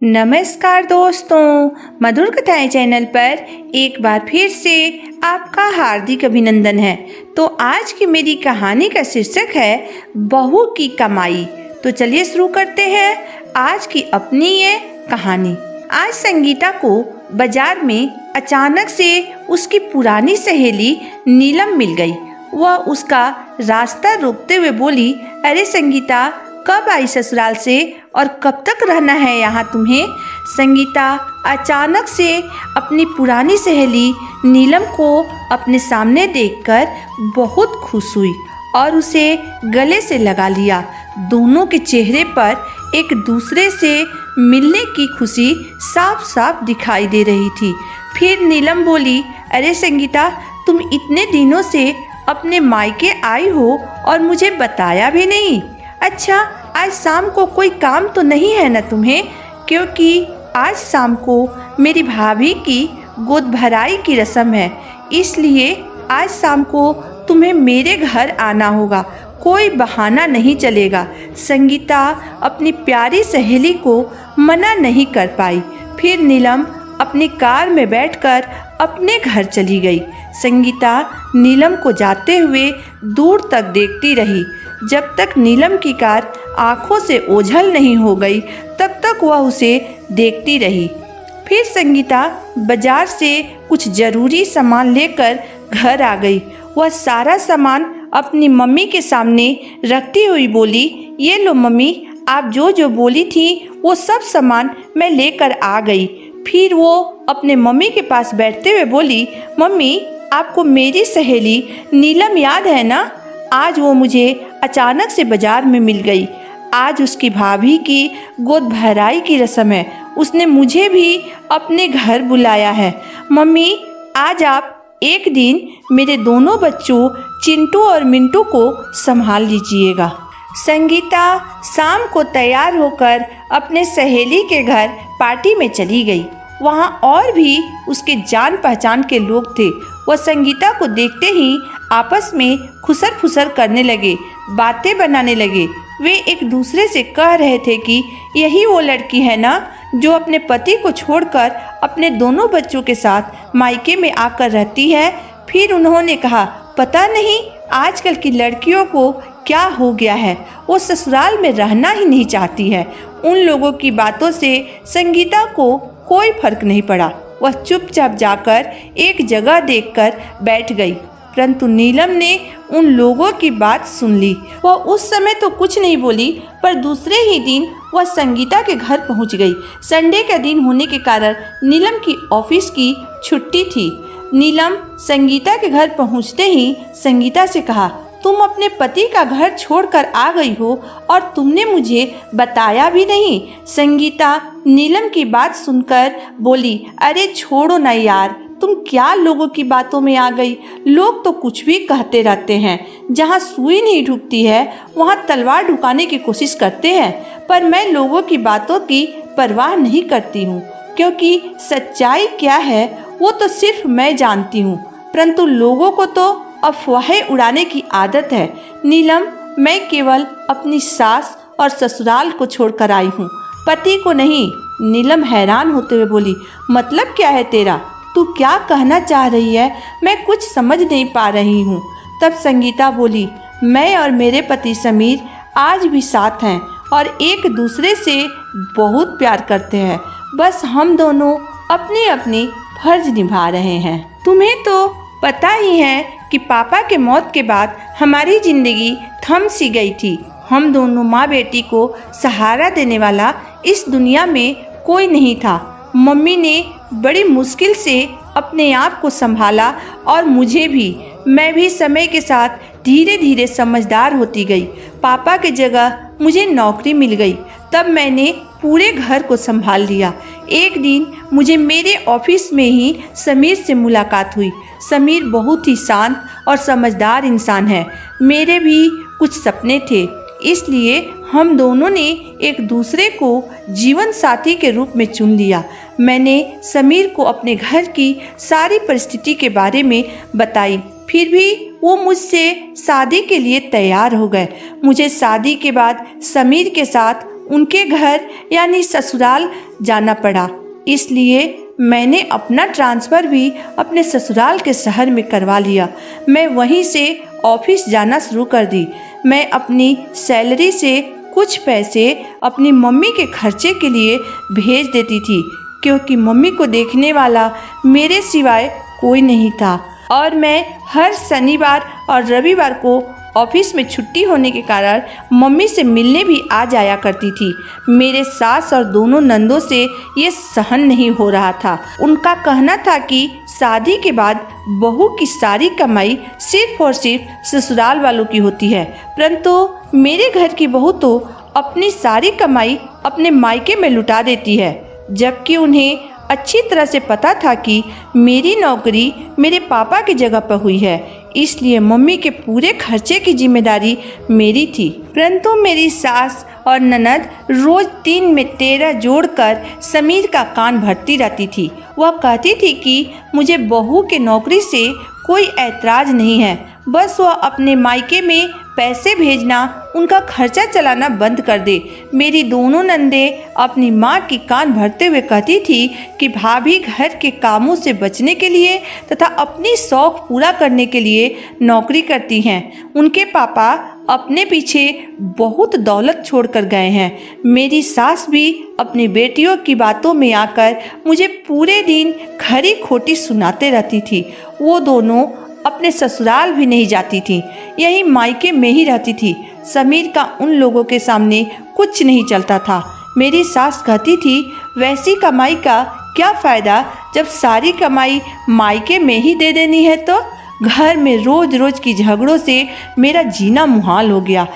नमस्कार दोस्तों, मधुर कथाएं चैनल पर एक बार फिर से आपका हार्दिक अभिनंदन है। तो आज की मेरी कहानी का शीर्षक है बहू की कमाई। तो चलिए शुरू करते हैं आज की अपनी ये कहानी। आज संगीता को बाजार में अचानक से उसकी पुरानी सहेली नीलम मिल गई। वह उसका रास्ता रोकते हुए बोली, अरे संगीता, कब आई ससुराल से और कब तक रहना है यहाँ तुम्हें? संगीता अचानक से अपनी पुरानी सहेली नीलम को अपने सामने देखकर बहुत खुश हुई और उसे गले से लगा लिया। दोनों के चेहरे पर एक दूसरे से मिलने की खुशी साफ साफ दिखाई दे रही थी। फिर नीलम बोली, अरे संगीता, तुम इतने दिनों से अपने मायके आई हो और मुझे बताया भी नहीं। अच्छा, आज शाम को कोई काम तो नहीं है ना तुम्हें? क्योंकि आज शाम को मेरी भाभी की गोद भराई की रस्म है, इसलिए आज शाम को तुम्हें मेरे घर आना होगा। कोई बहाना नहीं चलेगा। संगीता अपनी प्यारी सहेली को मना नहीं कर पाई। फिर नीलम अपनी कार में बैठकर अपने घर चली गई। संगीता नीलम को जाते हुए दूर तक देखती रही। जब तक नीलम की कार आंखों से ओझल नहीं हो गई तब तक वह उसे देखती रही। फिर संगीता बाजार से कुछ ज़रूरी सामान लेकर घर आ गई। वह सारा सामान अपनी मम्मी के सामने रखती हुई बोली, ये लो मम्मी, आप जो जो बोली थी वो सब सामान मैं लेकर आ गई। फिर वो अपने मम्मी के पास बैठते हुए बोली, मम्मी, आपको मेरी सहेली नीलम याद है ना? आज वो मुझे अचानक से बाजार में मिल गई। आज उसकी भाभी की गोद भराई की रस्म है। उसने मुझे भी अपने घर बुलाया है। मम्मी, आज आप एक दिन मेरे दोनों बच्चों चिंटू और मिंटू को संभाल लीजिएगा। संगीता शाम को तैयार होकर अपने सहेली के घर पार्टी में चली गई। वहाँ और भी उसके जान पहचान के लोग थे। वह संगीता को देखते ही आपस में खुसर फुसर करने लगे, बातें बनाने लगे। वे एक दूसरे से कह रहे थे कि यही वो लड़की है ना जो अपने पति को छोड़कर अपने दोनों बच्चों के साथ मायके में आकर रहती है। फिर उन्होंने कहा, पता नहीं आजकल की लड़कियों को क्या हो गया है, वो ससुराल में रहना ही नहीं चाहती है। उन लोगों की बातों से संगीता को कोई फर्क नहीं पड़ा। वह चुपचाप जाकर एक जगह देखकर बैठ गई। परंतु नीलम ने उन लोगों की बात सुन ली। वह उस समय तो कुछ नहीं बोली, पर दूसरे ही दिन वह संगीता के घर पहुंच गई। संडे का दिन होने के कारण नीलम की ऑफिस की छुट्टी थी। नीलम संगीता के घर पहुंचते ही संगीता से कहा, तुम अपने पति का घर छोड़कर आ गई हो और तुमने मुझे बताया भी नहीं। संगीता नीलम की बात सुनकर बोली, अरे छोड़ो ना यार, तुम क्या लोगों की बातों में आ गई? लोग तो कुछ भी कहते रहते हैं। जहाँ सुई नहीं ढुकती है वहाँ तलवार ढुकाने की कोशिश करते हैं। पर मैं लोगों की बातों की परवाह नहीं करती हूँ, क्योंकि सच्चाई क्या है वो तो सिर्फ मैं जानती हूँ। परंतु लोगों को तो अफवाहें उड़ाने की आदत है। नीलम, मैं केवल अपनी सास और ससुराल को छोड़कर आई हूँ, पति को नहीं। नीलम हैरान होते हुए बोली, मतलब क्या है तेरा? तू क्या कहना चाह रही है? मैं कुछ समझ नहीं पा रही हूँ। तब संगीता बोली, मैं और मेरे पति समीर आज भी साथ हैं और एक दूसरे से बहुत प्यार करते हैं। बस हम दोनों अपनी अपनी फर्ज निभा रहे हैं। तुम्हें तो पता ही है कि पापा के मौत के बाद हमारी जिंदगी थम सी गई थी। हम दोनों माँ बेटी को सहारा देने वाला इस दुनिया में कोई नहीं था। मम्मी ने बड़ी मुश्किल से अपने आप को संभाला और मुझे भी। मैं भी समय के साथ धीरे धीरे समझदार होती गई। पापा की जगह मुझे नौकरी मिल गई। तब मैंने पूरे घर को संभाल लिया। एक दिन मुझे मेरे ऑफिस में ही समीर से मुलाकात हुई। समीर बहुत ही शांत और समझदार इंसान है। मेरे भी कुछ सपने थे, इसलिए हम दोनों ने एक दूसरे को जीवन साथी के रूप में चुन लिया। मैंने समीर को अपने घर की सारी परिस्थिति के बारे में बताई। फिर भी वो मुझसे शादी के लिए तैयार हो गए। मुझे शादी के बाद समीर के साथ उनके घर यानी ससुराल जाना पड़ा। इसलिए मैंने अपना ट्रांसफ़र भी अपने ससुराल के शहर में करवा लिया। मैं वहीं से ऑफिस जाना शुरू कर दी। मैं अपनी सैलरी से कुछ पैसे अपनी मम्मी के खर्चे के लिए भेज देती थी, क्योंकि मम्मी को देखने वाला मेरे सिवाय कोई नहीं था और मैं हर शनिवार और रविवार को ऑफिस में छुट्टी होने के कारण मम्मी से मिलने भी आ जाया करती थी। मेरे सास और दोनों नंदों से ये सहन नहीं हो रहा था। उनका कहना था कि शादी के बाद बहू की सारी कमाई सिर्फ और सिर्फ ससुराल वालों की होती है, परंतु मेरे घर की बहू तो अपनी सारी कमाई अपने मायके में लुटा देती है, जबकि उन्हें अच्छी तरह से पता था कि मेरी नौकरी मेरे पापा की जगह पर हुई है, इसलिए मम्मी के पूरे खर्चे की जिम्मेदारी मेरी थी। परंतु मेरी सास और ननद रोज 3 में 13 जोड़कर समीर का कान भरती रहती थी। वह कहती थी कि मुझे बहू के नौकरी से कोई ऐतराज नहीं है, बस वह अपने मायके में पैसे भेजना, उनका खर्चा चलाना बंद कर दे। मेरी दोनों नंदें अपनी माँ की कान भरते हुए कहती थी कि भाभी घर के कामों से बचने के लिए तथा अपनी शौक पूरा करने के लिए नौकरी करती हैं। उनके पापा अपने पीछे बहुत दौलत छोड़कर गए हैं। मेरी सास भी अपनी बेटियों की बातों में आकर मुझे पूरे दिन खरी खोटी सुनाते रहती थी। वो दोनों अपने ससुराल भी नहीं जाती थी, यही मायके में ही रहती थी। समीर का उन लोगों के सामने कुछ नहीं चलता था। मेरी सास कहती थी, वैसी कमाई का क्या फ़ायदा जब सारी कमाई मायके में ही दे देनी है। तो घर में रोज रोज की झगड़ों से मेरा जीना मुहाल हो गया।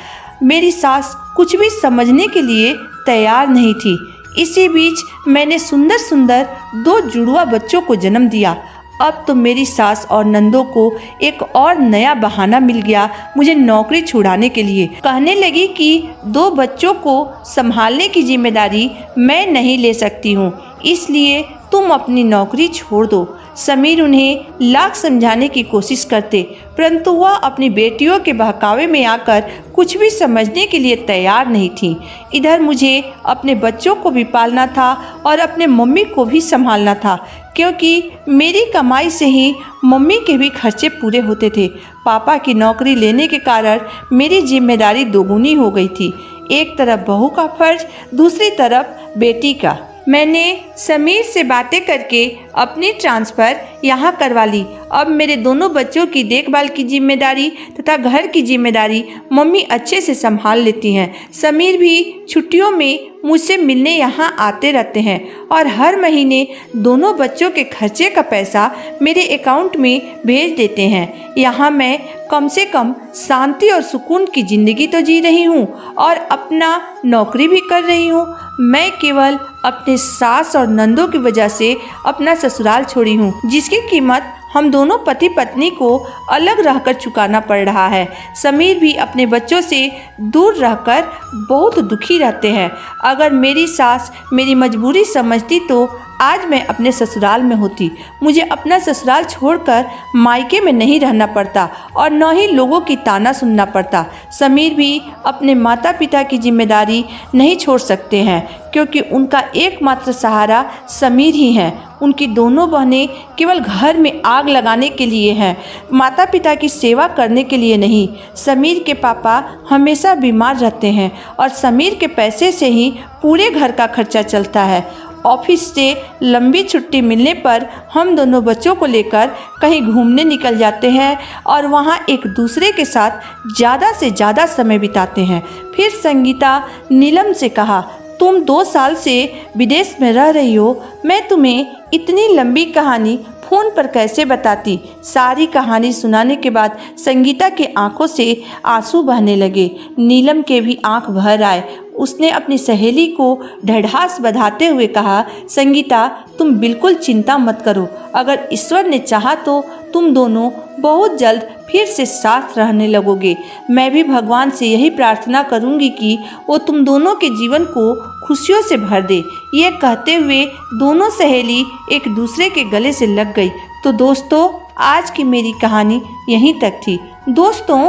मेरी सास कुछ भी समझने के लिए तैयार नहीं थी। इसी बीच मैंने सुंदर सुंदर 2 जुड़वा बच्चों को जन्म दिया। अब तो मेरी सास और नंदों को एक और नया बहाना मिल गया मुझे नौकरी छुड़ाने के लिए। कहने लगी कि 2 बच्चों को संभालने की जिम्मेदारी मैं नहीं ले सकती हूँ, इसलिए तुम अपनी नौकरी छोड़ दो। समीर उन्हें लाख समझाने की कोशिश करते, परंतु वह अपनी बेटियों के बहकावे में आकर कुछ भी समझने के लिए तैयार नहीं थी। इधर मुझे अपने बच्चों को भी पालना था और अपने मम्मी को भी संभालना था, क्योंकि मेरी कमाई से ही मम्मी के भी खर्चे पूरे होते थे। पापा की नौकरी लेने के कारण मेरी जिम्मेदारी दोगुनी हो गई थी। एक तरफ बहू का फर्ज, दूसरी तरफ बेटी का। मैंने समीर से बातें करके अपनी ट्रांसफ़र यहाँ करवा ली। अब मेरे दोनों बच्चों की देखभाल की जिम्मेदारी तथा घर की जिम्मेदारी मम्मी अच्छे से संभाल लेती हैं। समीर भी छुट्टियों में मुझसे मिलने यहाँ आते रहते हैं और हर महीने दोनों बच्चों के खर्चे का पैसा मेरे अकाउंट में भेज देते हैं। यहाँ मैं कम से कम शांति और सुकून की ज़िंदगी तो जी रही हूँ और अपना नौकरी भी कर रही हूँ। मैं केवल अपने सास और नंदों की वजह से अपना ससुराल छोड़ी हूँ, जिसकी कीमत हम दोनों पति पत्नी को अलग रहकर चुकाना पड़ रहा है। समीर भी अपने बच्चों से दूर रहकर बहुत दुखी रहते हैं। अगर मेरी सास मेरी मजबूरी समझती तो आज मैं अपने ससुराल में होती। मुझे अपना ससुराल छोड़कर मायके में नहीं रहना पड़ता और न ही लोगों की ताना सुनना पड़ता। समीर भी अपने माता पिता की जिम्मेदारी नहीं छोड़ सकते हैं, क्योंकि उनका एकमात्र सहारा समीर ही है। उनकी दोनों बहनें केवल घर में आग लगाने के लिए हैं, माता पिता की सेवा करने के लिए नहीं। समीर के पापा हमेशा बीमार रहते हैं और समीर के पैसे से ही पूरे घर का खर्चा चलता है। ऑफिस से लंबी छुट्टी मिलने पर हम दोनों बच्चों को लेकर कहीं घूमने निकल जाते हैं और वहाँ एक दूसरे के साथ ज़्यादा से ज़्यादा समय बिताते हैं। फिर संगीता नीलम से कहा, तुम 2 साल से विदेश में रह रही हो, मैं तुम्हें इतनी लंबी कहानी फ़ोन पर कैसे बताती। सारी कहानी सुनाने के बाद संगीता के आंखों से आंसू बहने लगे। नीलम के भी आंख भर आए। उसने अपनी सहेली को ढढ़ास बधाते हुए कहा, संगीता तुम बिल्कुल चिंता मत करो, अगर ईश्वर ने चाहा तो तुम दोनों बहुत जल्द फिर से साथ रहने लगोगे। मैं भी भगवान से यही प्रार्थना करूंगी कि वो तुम दोनों के जीवन को खुशियों से भर दे। ये कहते हुए दोनों सहेली एक दूसरे के गले से लग गई। तो दोस्तों, आज की मेरी कहानी यहीं तक थी। दोस्तों,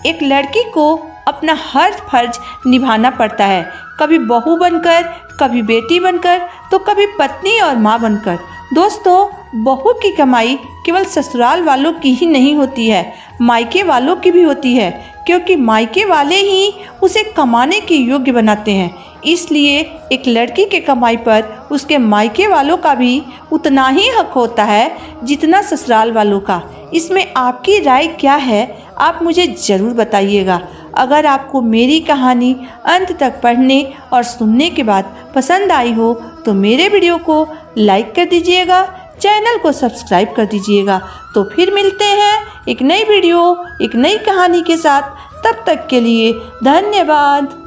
एक लड़की को अपना हर फर्ज निभाना पड़ता है, कभी बहू बनकर, कभी बेटी बनकर, तो कभी पत्नी और माँ बनकर। दोस्तों, बहू की कमाई केवल ससुराल वालों की ही नहीं होती है, मायके वालों की भी होती है, क्योंकि मायके वाले ही उसे कमाने के योग्य बनाते हैं। इसलिए एक लड़की के कमाई पर उसके मायके वालों का भी उतना ही हक होता है जितना ससुराल वालों का। इसमें आपकी राय क्या है, आप मुझे ज़रूर बताइएगा। अगर आपको मेरी कहानी अंत तक पढ़ने और सुनने के बाद पसंद आई हो तो मेरे वीडियो को लाइक कर दीजिएगा, चैनल को सब्सक्राइब कर दीजिएगा। तो फिर मिलते हैं एक नई वीडियो, एक नई कहानी के साथ। तब तक के लिए धन्यवाद।